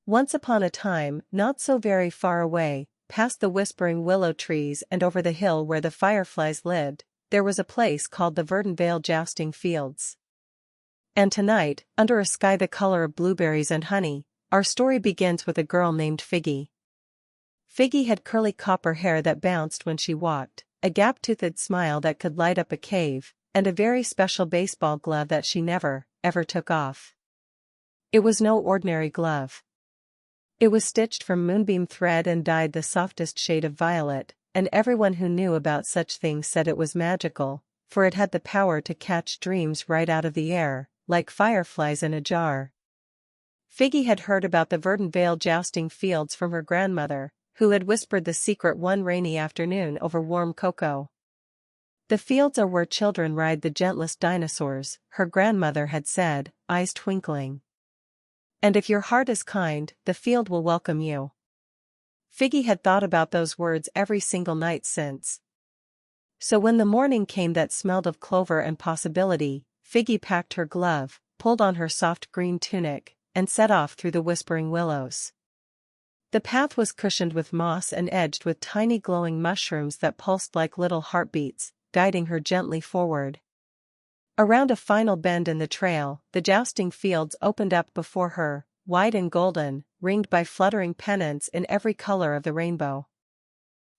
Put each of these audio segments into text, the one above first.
Once upon a time, not so very far away, past the whispering willow trees and over the hill where the fireflies lived, there was a place called the Dino Jousting Fields. And tonight, under a sky the color of blueberries and honey, our story begins with a girl named Figgy. Figgy had curly copper hair that bounced when she walked, a gap-toothed smile that could light up a cave, and a very special baseball glove that she never, ever took off. It was no ordinary glove. It was stitched from moonbeam thread and dyed the softest shade of violet, and everyone who knew about such things said it was magical, for it had the power to catch dreams right out of the air, like fireflies in a jar. Figgy had heard about the Dino Jousting Fields from her grandmother, who had whispered the secret one rainy afternoon over warm cocoa. The fields are where children ride the gentlest dinosaurs, her grandmother had said, eyes twinkling. And if your heart is kind, the field will welcome you. Figgy had thought about those words every single night since. So when the morning came that smelled of clover and possibility, Figgy packed her glove, pulled on her soft green tunic, and set off through the whispering willows. The path was cushioned with moss and edged with tiny glowing mushrooms that pulsed like little heartbeats, guiding her gently forward. Around a final bend in the trail, the jousting fields opened up before her, wide and golden, ringed by fluttering pennants in every color of the rainbow.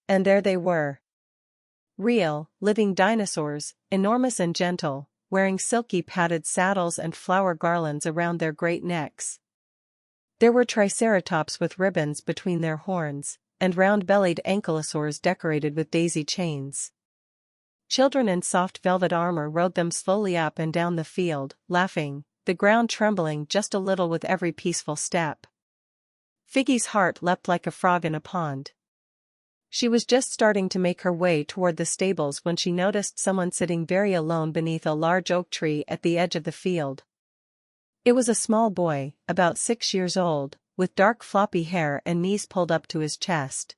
And there they were. Real, living dinosaurs, enormous and gentle, wearing silky padded saddles and flower garlands around their great necks. There were triceratops with ribbons between their horns, and round-bellied ankylosaurs decorated with daisy chains. Children in soft velvet armor rode them slowly up and down the field, laughing, the ground trembling just a little with every peaceful step. Figgy's heart leapt like a frog in a pond. She was just starting to make her way toward the stables when she noticed someone sitting very alone beneath a large oak tree at the edge of the field. It was a small boy, about 6 years old, with dark floppy hair and knees pulled up to his chest.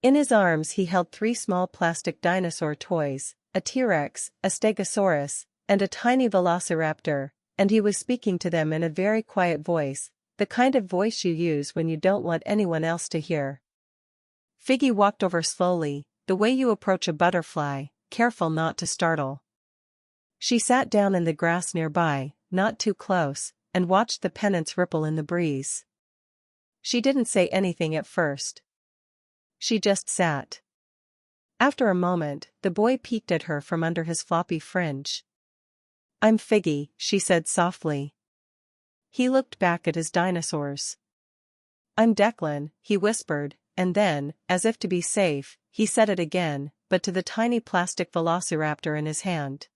In his arms he held 3 small plastic dinosaur toys, a T-Rex, a Stegosaurus, and a tiny Velociraptor, and he was speaking to them in a very quiet voice, the kind of voice you use when you don't want anyone else to hear. Figgy walked over slowly, the way you approach a butterfly, careful not to startle. She sat down in the grass nearby, not too close, and watched the pennants ripple in the breeze. She didn't say anything at first. She just sat. After a moment, the boy peeked at her from under his floppy fringe. "I'm Figgy," she said softly. He looked back at his dinosaurs. "I'm Declan," he whispered, and then, as if to be safe, he said it again, but to the tiny plastic Velociraptor in his hand.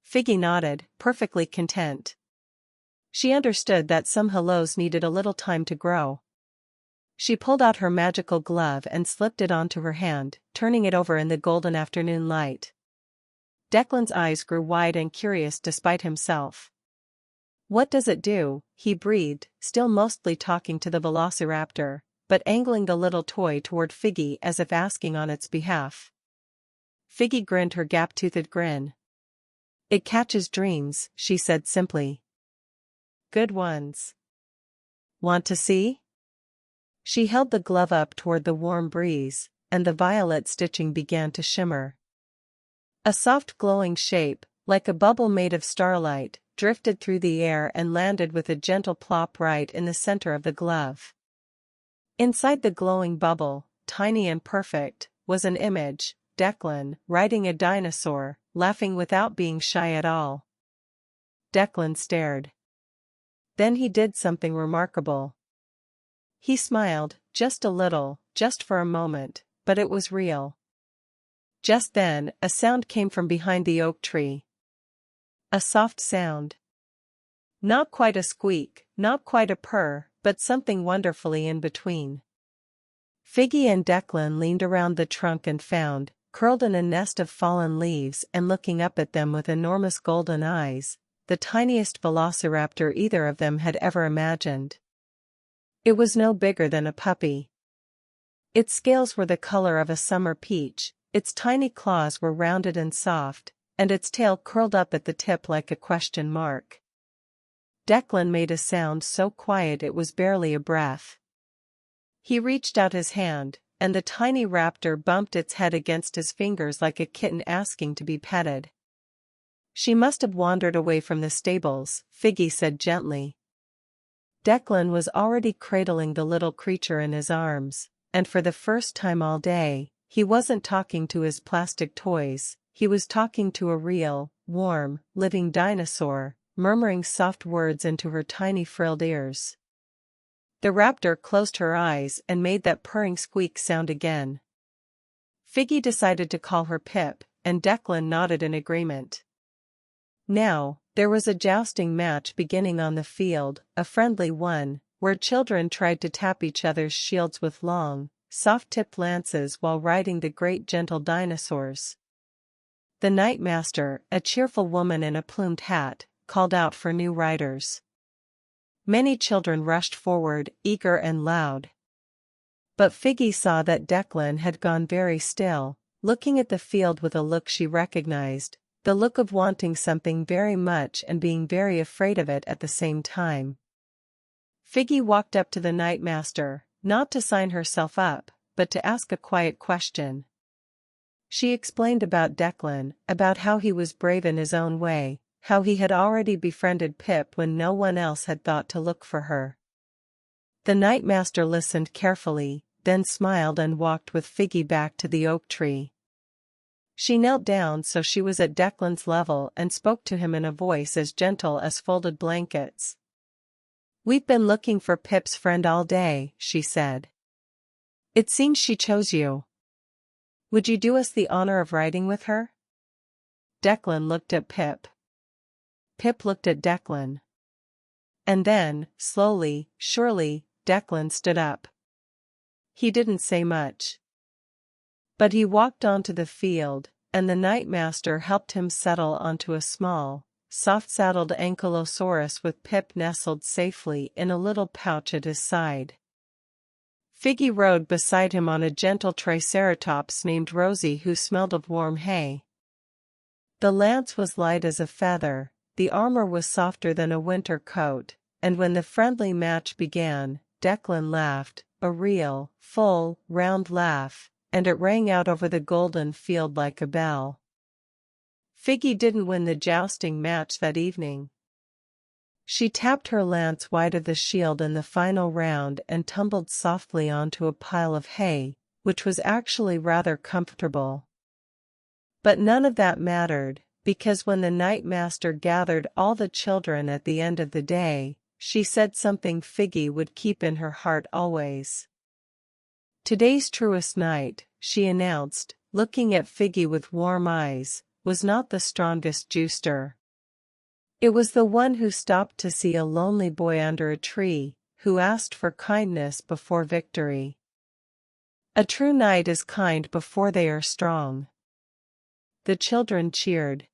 Figgy nodded, perfectly content. She understood that some hellos needed a little time to grow. She pulled out her magical glove and slipped it onto her hand, turning it over in the golden afternoon light. Declan's eyes grew wide and curious despite himself. "What does it do?" he breathed, still mostly talking to the Velociraptor, but angling the little toy toward Figgy as if asking on its behalf. Figgy grinned her gap-toothed grin. "It catches dreams," she said simply. "Good ones. Want to see?" She held the glove up toward the warm breeze, and the violet stitching began to shimmer. A soft glowing shape, like a bubble made of starlight, drifted through the air and landed with a gentle plop right in the center of the glove. Inside the glowing bubble, tiny and perfect, was an image, Declan, riding a dinosaur, laughing without being shy at all. Declan stared. Then he did something remarkable. He smiled, just a little, just for a moment, but it was real. Just then, a sound came from behind the oak tree. A soft sound. Not quite a squeak, not quite a purr, but something wonderfully in between. Figgy and Declan leaned around the trunk and found, curled in a nest of fallen leaves and looking up at them with enormous golden eyes, the tiniest Velociraptor either of them had ever imagined. It was no bigger than a puppy. Its scales were the color of a summer peach, its tiny claws were rounded and soft, and its tail curled up at the tip like a question mark. Declan made a sound so quiet it was barely a breath. He reached out his hand, and the tiny raptor bumped its head against his fingers like a kitten asking to be petted. "She must have wandered away from the stables," Figgy said gently. Declan was already cradling the little creature in his arms, and for the first time all day, he wasn't talking to his plastic toys, he was talking to a real, warm, living dinosaur, murmuring soft words into her tiny frilled ears. The raptor closed her eyes and made that purring squeak sound again. Figgy decided to call her Pip, and Declan nodded in agreement. Now, there was a jousting match beginning on the field, a friendly one, where children tried to tap each other's shields with long, soft-tipped lances while riding the great gentle dinosaurs. The Knightmaster, a cheerful woman in a plumed hat, called out for new riders. Many children rushed forward, eager and loud. But Figgy saw that Declan had gone very still, looking at the field with a look she recognized, the look of wanting something very much and being very afraid of it at the same time. Figgy walked up to the Knightmaster, not to sign herself up, but to ask a quiet question. She explained about Declan, about how he was brave in his own way, how he had already befriended Pip when no one else had thought to look for her. The Knightmaster listened carefully, then smiled and walked with Figgy back to the oak tree. She knelt down so she was at Declan's level and spoke to him in a voice as gentle as folded blankets. "We've been looking for Pip's friend all day," she said. "It seems she chose you. Would you do us the honor of riding with her?" Declan looked at Pip. Pip looked at Declan. And then, slowly, surely, Declan stood up. He didn't say much. But he walked onto the field, and the Knightmaster helped him settle onto a small, soft-saddled ankylosaurus with Pip nestled safely in a little pouch at his side. Figgy rode beside him on a gentle triceratops named Rosie who smelled of warm hay. The lance was light as a feather, the armor was softer than a winter coat, and when the friendly match began, Declan laughed, a real, full, round laugh, and it rang out over the golden field like a bell. Figgy didn't win the jousting match that evening. She tapped her lance wide of the shield in the final round and tumbled softly onto a pile of hay, which was actually rather comfortable. But none of that mattered, because when the Knightmaster gathered all the children at the end of the day, she said something Figgy would keep in her heart always. "Today's truest knight," she announced, looking at Figgy with warm eyes, "was not the strongest jouster. It was the one who stopped to see a lonely boy under a tree, who asked for kindness before victory. A true knight is kind before they are strong." The children cheered.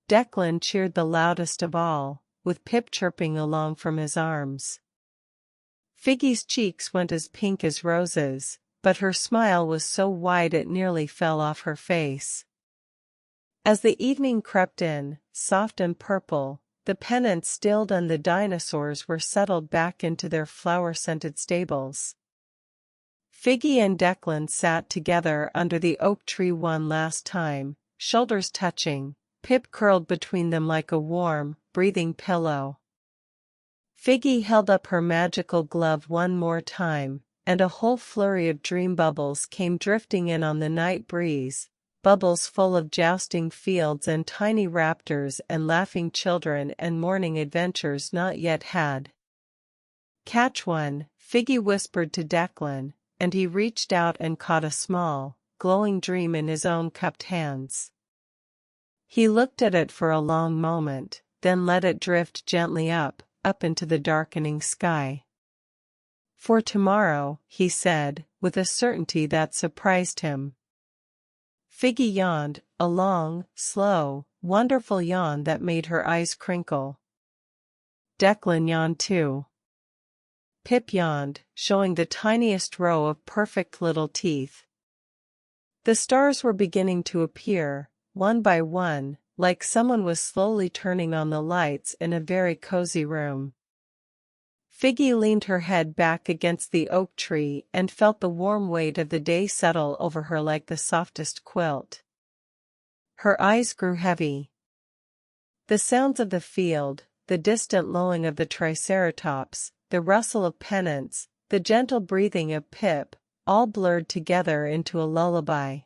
Declan cheered the loudest of all, with Pip chirping along from his arms. Figgy's cheeks went as pink as roses, but her smile was so wide it nearly fell off her face. As the evening crept in, soft and purple, the pennants stilled and the dinosaurs were settled back into their flower-scented stables. Figgy and Declan sat together under the oak tree one last time, shoulders touching, Pip curled between them like a warm, breathing pillow. Figgy held up her magical glove one more time, and a whole flurry of dream bubbles came drifting in on the night breeze, bubbles full of jousting fields and tiny raptors and laughing children and morning adventures not yet had. "Catch one," Figgy whispered to Declan, and he reached out and caught a small, glowing dream in his own cupped hands. He looked at it for a long moment, then let it drift gently up into the darkening sky. "For tomorrow," he said, with a certainty that surprised him. Figgy yawned, a long, slow, wonderful yawn that made her eyes crinkle. Declan yawned too. Pip yawned, showing the tiniest row of perfect little teeth. The stars were beginning to appear, one by one, like someone was slowly turning on the lights in a very cozy room. Figgy leaned her head back against the oak tree and felt the warm weight of the day settle over her like the softest quilt. Her eyes grew heavy. The sounds of the field, the distant lowing of the Triceratops, the rustle of pennants, the gentle breathing of Pip, all blurred together into a lullaby.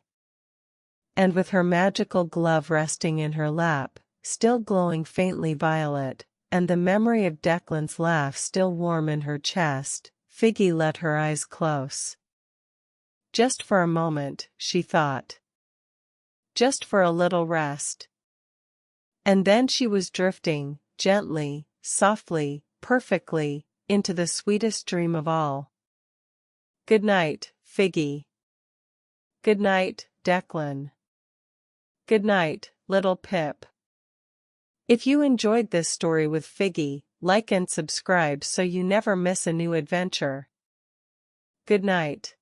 And with her magical glove resting in her lap, still glowing faintly violet, and the memory of Declan's laugh still warm in her chest, Figgy let her eyes close. Just for a moment, she thought. Just for a little rest. And then she was drifting, gently, softly, perfectly, into the sweetest dream of all. Good night, Figgy. Good night, Declan. Good night, little Pip. If you enjoyed this story with Figgy, like and subscribe so you never miss a new adventure. Good night.